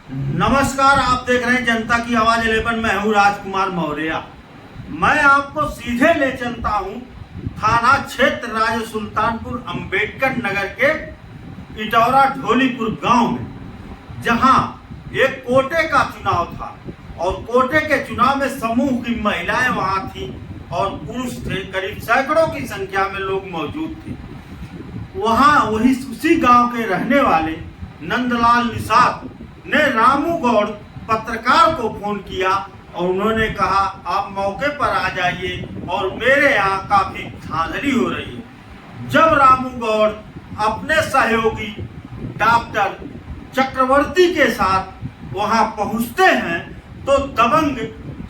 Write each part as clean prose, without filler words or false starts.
नमस्कार, आप देख रहे हैं जनता की आवाज 11। मैं हूं राजकुमार मौर्य। मैं आपको सीधे ले चलता हूं थाना क्षेत्र राज सुल्तानपुर अंबेडकर नगर के इटौरा ढोलीपुर गांव में, जहां एक कोटे का चुनाव था और कोटे के चुनाव में समूह की महिलाएं वहां थी और पुरुष थे। करीब सैकड़ों की संख्या में लोग मौजूद थे। वहां उसी गांव के रहने वाले नंदलाल निषाद ने रामू गौड़ पत्रकार को फोन किया और उन्होंने कहा आप मौके पर आ जाइए और मेरे यहाँ काफी धांधली हो रही है। जब रामू गौड़ अपने सहयोगी डॉक्टर चक्रवर्ती के साथ वहां पहुंचते हैं तो दबंग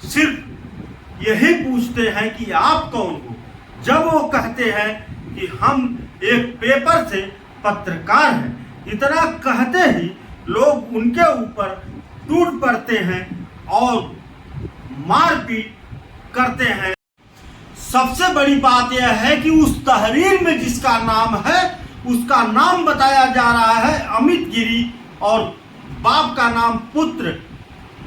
सिर्फ यही पूछते हैं कि आप कौन हो। जब वो कहते हैं कि हम एक पेपर से पत्रकार हैं, इतना कहते ही लोग उनके ऊपर टूट पड़ते हैं और मारपीट करते हैं। सबसे बड़ी बात यह है कि उस तहरीर में जिसका नाम है उसका नाम बताया जा रहा है अमित गिरी और बाप का नाम पुत्र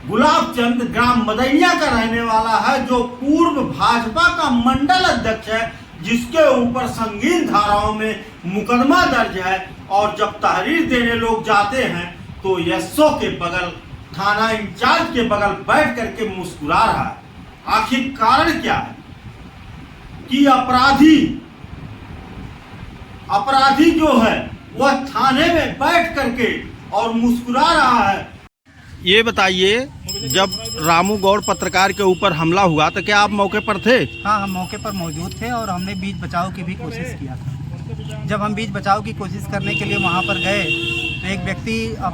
गुलाब चंद ग्राम मदैया का रहने वाला है, जो पूर्व भाजपा का मंडल अध्यक्ष है, जिसके ऊपर संगीन धाराओं में मुकदमा दर्ज है। और जब तहरीर देने लोग जाते हैं तो एसओ के बगल, थाना इंचार्ज के बगल बैठ करके मुस्कुरा रहा है। आखिर कारण क्या है कि अपराधी जो है वह थाने में बैठ करके और मुस्कुरा रहा है। ये बताइए, जब रामू गौड़ पत्रकार के ऊपर हमला हुआ तो क्या आप मौके पर थे? हाँ, हम मौके पर मौजूद थे और हमने बीच बचाव की भी कोशिश किया था। जब हम बीच बचाव की कोशिश करने के लिए वहाँ पर गए तो एक व्यक्ति, अब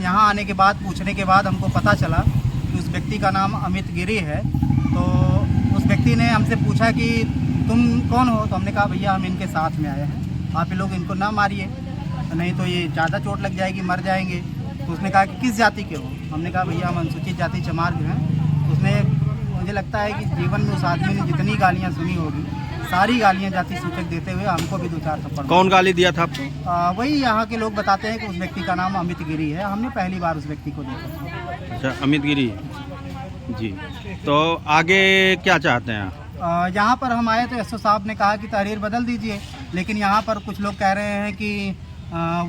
यहाँ आने के बाद पूछने के बाद हमको पता चला कि उस व्यक्ति का नाम अमित गिरी है। तो उस व्यक्ति ने हमसे पूछा कि तुम कौन हो? तो हमने कहा भैया हम इनके साथ में आए हैं, आप लोग इनको ना मारिए, नहीं तो ये ज़्यादा चोट लग जाएगी, मर जाएंगे। तो उसने कहा कि किस जाति के हो? हमने कहा भैया हम अनुसूचित जाति चमार जो हैं। तो उसने, मुझे लगता है कि जीवन में उस आदमी ने जितनी गालियाँ सुनी होगी सारी गालियाँ जाति सूचक देते हुए हमको भी 2-4 थप्पड़। कौन गाली दिया था आपको? वही यहाँ के लोग बताते हैं कि उस व्यक्ति का नाम अमित गिरी है। हमने पहली बार उस व्यक्ति को देखा। अच्छा, अमित गिरी जी। तो आगे क्या चाहते हैं आप? यहाँ पर हम आए तो एसओ साहब ने कहा कि तहरीर बदल दीजिए, लेकिन यहाँ पर कुछ लोग कह रहे हैं कि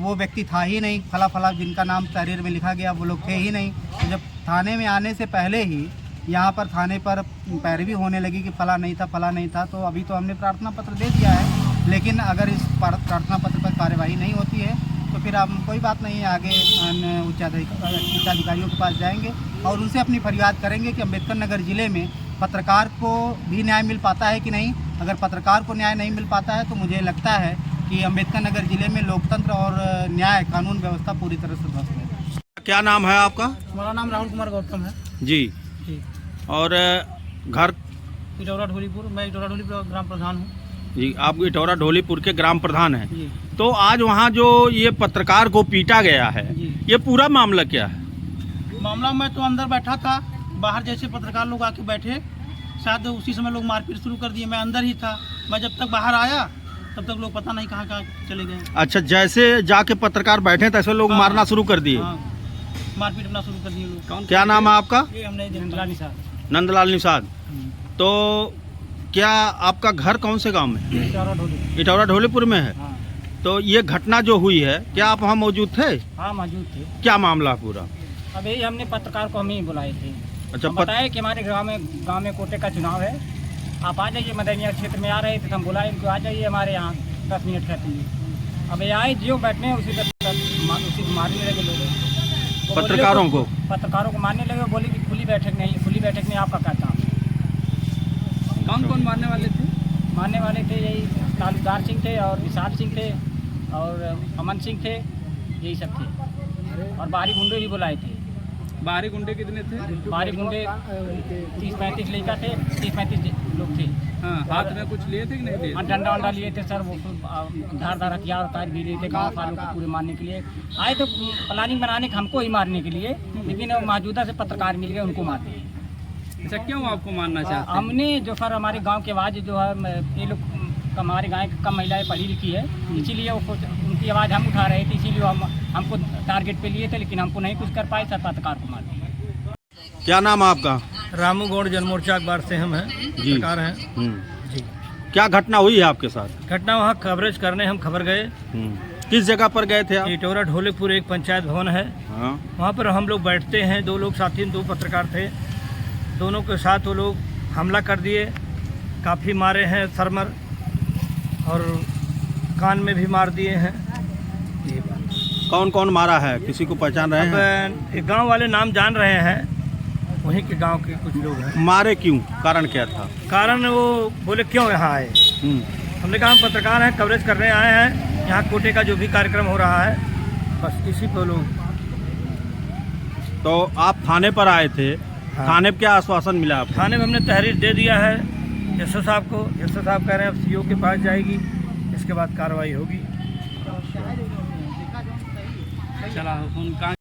वो व्यक्ति था ही नहीं, फला जिनका नाम तहरीर में लिखा गया वो लोग थे ही नहीं। तो जब थाने में आने से पहले ही यहाँ पर थाने पर पैरवी होने लगी कि फला नहीं था, तो अभी तो हमने प्रार्थना पत्र दे दिया है, लेकिन अगर इस प्रार्थना पत्र पर कार्यवाही नहीं होती है तो फिर हम कोई बात नहीं है, आगे उच्चाधिकारियों के पास जाएंगे और उनसे अपनी फरियाद करेंगे कि अम्बेडकर नगर ज़िले में पत्रकार को भी न्याय मिल पाता है कि नहीं। अगर पत्रकार को न्याय नहीं मिल पाता है तो मुझे लगता है कि अम्बेडकर नगर ज़िले में लोकतंत्र और न्याय कानून व्यवस्था पूरी तरह से ध्वस्त है। क्या नाम है आपका? हमारा नाम राहुल कुमार गौतम है जी। और घर? इटौरा ढोलीपुर। मैं इटौरा ढोलीपुर ग्राम प्रधान हूँ जी। आप इटौरा ढोलीपुर के ग्राम प्रधान हैं। तो आज वहाँ जो ये पत्रकार को पीटा गया है, ये पूरा मामला क्या है? मामला, मैं तो अंदर बैठा था, बाहर जैसे पत्रकार लोग आके बैठे, शायद उसी समय लोग मारपीट शुरू कर दिए। मैं अंदर ही था, मैं जब तक बाहर आया तब तक लोग पता नहीं कहाँ चले गए। अच्छा, जैसे जाके पत्रकार बैठे तैसे लोग मारना शुरू कर दिए? मारपीट करना शुरू कर दिए लोग। क्या नाम है आपका? हमने नंदलाल निषाद। तो क्या आपका घर कौन से गांव में? इटौरा ढोलीपुर में है। हाँ। तो ये घटना जो हुई है, क्या आप वहाँ मौजूद थे? हाँ, मौजूद थे। क्या मामला पूरा? अब यही हमने पत्रकार को हम ही बुलाए थे। अच्छा, बताए कि हमारे गांव में कोटे का चुनाव है, आप आ जाइए। मदैनिया क्षेत्र में आ रहे थे तो हम बुलाए इनको, आ जाइए हमारे यहाँ 10 मिनट कहते हैं। अब ये आए जो बैठने उसी को मारने लगे लोग, पत्रकारों को मारने लगे। बोले कि खुली बैठक नहीं, आपका क्या काम? कौन मारने वाले थे? मारने वाले थे यही तालुकदार सिंह थे और विशाल सिंह थे और अमन सिंह थे, यही सब थे। और बाहरी गुंडे भी बुलाए थे। बाहरी गुंडे कितने थे? बाहरी गुंडे 30-35 लड़का थे, 30-35 लोग थे। हाँ, हाथ में कुछ लिए थे कि नहीं लिए? डंडा वंडा लिए थे सर, वो धार हथियार उतार भी लिए थे गाँव वालों को पूरे मारने के लिए। आए तो प्लानिंग बनाने के हमको ही मारने के लिए, लेकिन मौजूदा से पत्रकार मिल गए, उनको मार दिए। अच्छा, क्यों आपको मारना चाहते हैं? हमने जो सर हमारे गाँव की आवाज़ जो है, ये लोग हमारे गाँव की कम महिलाएं पढ़ी लिखी है, इसीलिए उनकी आवाज़ हम उठा रहे थे, इसीलिए हम हमको टारगेट पे लिए थे, लेकिन हमको नहीं कुछ कर पाए, सर पत्रकार को मार दिया। क्या नाम है आपका? रामू गौड़ जनमोर्चा अखबार से हम हैं, जी। पत्रकार हैं जी। क्या घटना हुई है आपके साथ? घटना वहाँ कवरेज करने हम खबर गए। किस जगह पर गए थे आप? इटौरा ढोलेपुर एक पंचायत भवन है, हाँ। वहाँ पर हम लोग बैठते हैं। दो लोग साथी, दो पत्रकार थे, दोनों के साथ वो लोग हमला कर दिए, काफ़ी मारे हैं सरमर और कान में भी मार दिए हैं। ये बात। कौन कौन मारा है, किसी को पहचान रहे हैं? अब गांव वाले नाम जान रहे हैं, वहीं के गांव के कुछ लोग हैं। मारे क्यों, कारण क्या था? कारण वो बोले क्यों यहाँ आए। हमने कहा हम पत्रकार हैं, कवरेज करने आए हैं, यहाँ कोटे का जो भी कार्यक्रम हो रहा है, बस इसी पर लोग। तो आप थाने पर आए थे, हाँ। थाने पे क्या आश्वासन मिला आपको? थाने में हमने तहरीर दे दिया है एसओ साहब को। एसओ साहब कह रहे हैं अब सीओ के पास जाएगी, इसके बाद कार्रवाई होगी। चला उनका